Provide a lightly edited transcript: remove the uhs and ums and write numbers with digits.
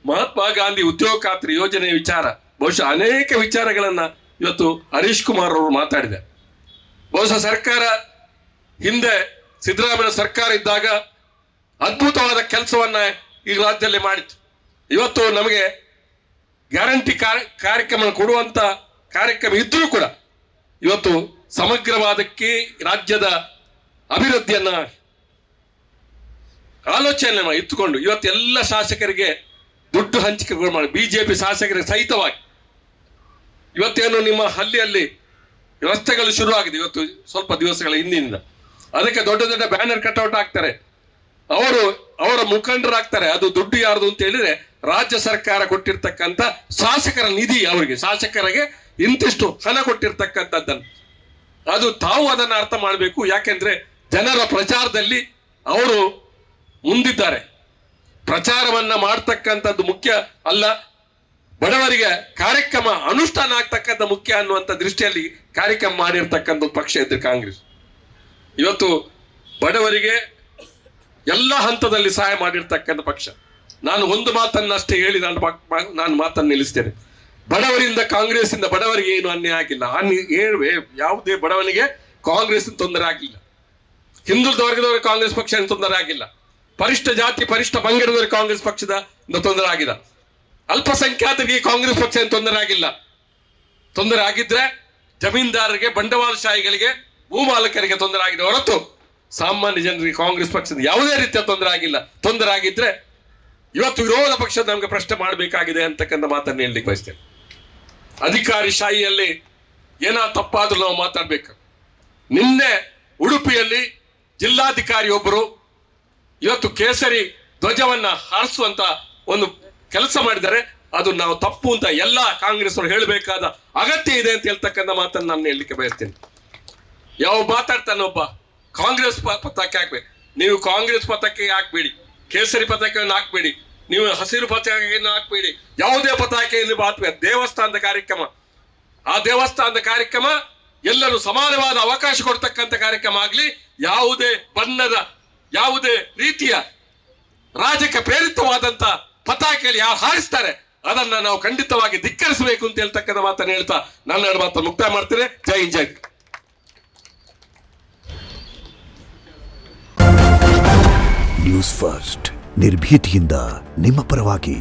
ಮಹಾತ್ಮ ಗಾಂಧಿ ಉದ್ಯೋಗ ಖಾತ್ರಿ ಯೋಜನೆ ವಿಚಾರ, ಬಹುಶಃ ಅನೇಕ ವಿಚಾರಗಳನ್ನ ಇವತ್ತು ಹರೀಶ್ ಕುಮಾರ್ ಅವರು ಮಾತಾಡಿದ್ದಾರೆ. ಬಹುಶಃ ಸರ್ಕಾರ ಹಿಂದೆ ಸಿದ್ದರಾಮಯ್ಯ ಸರ್ಕಾರ ಇದ್ದಾಗ ಅದ್ಭುತವಾದ ಕೆಲಸವನ್ನ ಈ ರಾಜ್ಯದಲ್ಲಿ ಮಾಡಿತ್ತು. ಇವತ್ತು ನಮಗೆ ಗ್ಯಾರಂಟಿ ಕಾರ್ಯಕ್ರಮ ಕೊಡುವಂತ ಕಾರ್ಯಕ್ರಮ ಇದ್ರೂ ಕೂಡ ಇವತ್ತು ಸಮಗ್ರವಾದಕ್ಕೆ ರಾಜ್ಯದ ಅಭಿವೃದ್ಧಿಯನ್ನ ಆಲೋಚನೆ ಇತ್ತುಕೊಂಡು ಇವತ್ತು ಎಲ್ಲ ಶಾಸಕರಿಗೆ ದುಡ್ಡು ಹಂಚಿಕೆಗಳು ಮಾಡಿ, ಬಿಜೆಪಿ ಶಾಸಕರಿಗೆ ಸಹಿತವಾಗಿ ಇವತ್ತೇನು ನಿಮ್ಮ ಹಳ್ಳಿಯಲ್ಲಿ ರಸ್ತೆಗಳು ಶುರು ಆಗಿದೆ. ಇವತ್ತು ಸ್ವಲ್ಪ ದಿವಸಗಳ ಹಿಂದಿನಿಂದ ಅದಕ್ಕೆ ದೊಡ್ಡ ದೊಡ್ಡ ಬ್ಯಾನರ್ ಕಟ್ಔಟ್ ಆಗ್ತಾರೆ, ಅವರ ಮುಖಂಡರಾಗ್ತಾರೆ. ಅದು ದುಡ್ಡು ಯಾರ್ದು ಅಂತ ಹೇಳಿದ್ರೆ ರಾಜ್ಯ ಸರ್ಕಾರ ಕೊಟ್ಟಿರ್ತಕ್ಕಂಥ ಶಾಸಕರ ನಿಧಿ, ಅವರಿಗೆ ಶಾಸಕರಿಗೆ ಇಂತಿಷ್ಟು ಹಣ ಕೊಟ್ಟಿರ್ತಕ್ಕಂಥದ್ದನ್ನು ಅದು ತಾವು ಅದನ್ನು ಅರ್ಥ ಮಾಡಬೇಕು. ಯಾಕೆಂದ್ರೆ ಜನರ ಪ್ರಚಾರದಲ್ಲಿ ಅವರು ಮುಂದಿದ್ದಾರೆ. ಪ್ರಚಾರವನ್ನ ಮಾಡ್ತಕ್ಕಂಥದ್ದು ಮುಖ್ಯ ಅಲ್ಲ, ಬಡವರಿಗೆ ಕಾರ್ಯಕ್ರಮ ಅನುಷ್ಠಾನ ಆಗ್ತಕ್ಕಂಥ ಮುಖ್ಯ ಅನ್ನುವಂಥ ದೃಷ್ಟಿಯಲ್ಲಿ ಕಾರ್ಯಕ್ರಮ ಮಾಡಿರ್ತಕ್ಕಂಥ ಪಕ್ಷ ಇದ್ರೆ ಕಾಂಗ್ರೆಸ್. ಇವತ್ತು ಬಡವರಿಗೆ ಎಲ್ಲ ಹಂತದಲ್ಲಿ ಸಹಾಯ ಮಾಡಿರ್ತಕ್ಕಂಥ ಪಕ್ಷ. ನಾನು ಒಂದು ಮಾತನ್ನಷ್ಟೇ ಹೇಳಿ ನಾನು ಮಾತನ್ನು ನಿಲ್ಲಿಸ್ತೇನೆ. ಬಡವರಿಂದ ಕಾಂಗ್ರೆಸ್ ಇಂದ ಬಡವರಿಗೆ ಏನು ಅನ್ಯಾಯ ಆಗಿಲ್ಲ. ಯಾವುದೇ ಬಡವನಿಗೆ ಕಾಂಗ್ರೆಸ್ ತೊಂದರೆ ಆಗಿಲ್ಲ. ಹಿಂದುಳಿದ ವರ್ಗದವರಿಗೆ ಕಾಂಗ್ರೆಸ್ ಪಕ್ಷ ತೊಂದರೆ ಆಗಿಲ್ಲ. ಪರಿಷ್ಠ ಜಾತಿ ಪರಿಷ್ಠ ಪಂಗಡದವರಿಗೆ ಕಾಂಗ್ರೆಸ್ ಪಕ್ಷದ ತೊಂದರೆ ಆಗಿಲ್ಲ. ಅಲ್ಪಸಂಖ್ಯಾತರಿಗೆ ಕಾಂಗ್ರೆಸ್ ಪಕ್ಷ ತೊಂದರೆ ಆಗಿಲ್ಲ. ತೊಂದರೆ ಆಗಿದ್ರೆ ಜಮೀನ್ದಾರರಿಗೆ, ಬಂಡವಾಳಶಾಹಿಗಳಿಗೆ, ಭೂಮಾಲಕರಿಗೆ ತೊಂದರೆ ಆಗಿದೆ ಹೊರತು ಸಾಮಾನ್ಯ ಜನರಿಗೆ ಕಾಂಗ್ರೆಸ್ ಪಕ್ಷದ ಯಾವುದೇ ರೀತಿಯ ತೊಂದರೆ ಆಗಿಲ್ಲ. ತೊಂದರೆ ಆಗಿದ್ರೆ ಇವತ್ತು ವಿರೋಧ ಪಕ್ಷದ ನಮ್ಗೆ ಪ್ರಶ್ನೆ ಮಾಡಬೇಕಾಗಿದೆ ಅಂತಕ್ಕಂಥ ಮಾತನ್ನು ಹೇಳಲಿಕ್ಕೆ ಬಯಸ್ತೇನೆ. ಅಧಿಕಾರಿ ಶಾಹಿಯಲ್ಲಿ ಏನಾದ್ರು ತಪ್ಪಾದ್ರೂ ನಾವು ಮಾತಾಡ್ಬೇಕು. ನಿನ್ನೆ ಉಡುಪಿಯಲ್ಲಿ ಜಿಲ್ಲಾಧಿಕಾರಿ ಒಬ್ಬರು ಇವತ್ತು ಕೇಸರಿ ಧ್ವಜವನ್ನ ಹಾರಿಸುವಂತ ಒಂದು ಕೆಲಸ ಮಾಡಿದ್ದಾರೆ. ಅದು ನಾವು ತಪ್ಪು ಅಂತ ಎಲ್ಲ ಕಾಂಗ್ರೆಸ್ ಅವರು ಹೇಳಬೇಕಾದ ಅಗತ್ಯ ಇದೆ ಅಂತ ಹೇಳ್ತಕ್ಕಂಥ ಮಾತನ್ನು ನಾನು ಹೇಳಲಿಕ್ಕೆ ಬಯಸ್ತೇನೆ. ಯಾವ ಮಾತಾಡ್ತಾನೆ ಒಬ್ಬ ಕಾಂಗ್ರೆಸ್ ಪತಾಕೆ ಹಾಕ್ಬೇಕು, ನೀವು ಕಾಂಗ್ರೆಸ್ ಪತಾಕೆ ಹಾಕ್ಬೇಡಿ, ಕೇಸರಿ ಪತಾಕೆಯನ್ನು ಹಾಕ್ಬೇಡಿ, ನೀವು ಹಸಿರು ಪತಾಕೆಯನ್ನು ಹಾಕ್ಬೇಡಿ, ಯಾವುದೇ ಪತಾಕೆಯನ್ನು ಹಾಕ್ಬೇಕು. ದೇವಸ್ಥಾನದ ಕಾರ್ಯಕ್ರಮ, ಆ ದೇವಸ್ಥಾನದ ಕಾರ್ಯಕ್ರಮ ಎಲ್ಲರೂ ಸಮಾನವಾದ ಅವಕಾಶ ಕೊಡ್ತಕ್ಕಂಥ ಕಾರ್ಯಕ್ರಮ ಆಗ್ಲಿ, ಯಾವುದೇ ಬಣ್ಣದ ಯಾವುದೇ ರೀತಿಯ ರಾಜಕೀಯ ಪ್ರೇರಿತವಾದಂತ ಪತಾಕೆಯಲ್ಲಿ ಯಾರು ಹಾರಿಸ್ತಾರೆ ಅದನ್ನ ನಾವು ಖಂಡಿತವಾಗಿ ಧಿಕ್ಕರಿಸಬೇಕು ಅಂತ ಹೇಳ್ತಕ್ಕಂಥ ಮಾತನ್ನು ಹೇಳ್ತಾ ನನ್ನ ಎರಡು ಮಾತನ್ನು ಮುಕ್ತಾಯ ಮಾಡ್ತೇನೆ. ಜೈ ಹಿಂದ್, ಜೈ. ನ್ಯೂಸ್ ಫಸ್ಟ್, ನಿರ್ಭೀತಿಯಿಂದ ನಿಮ್ಮ ಪರವಾಗಿ.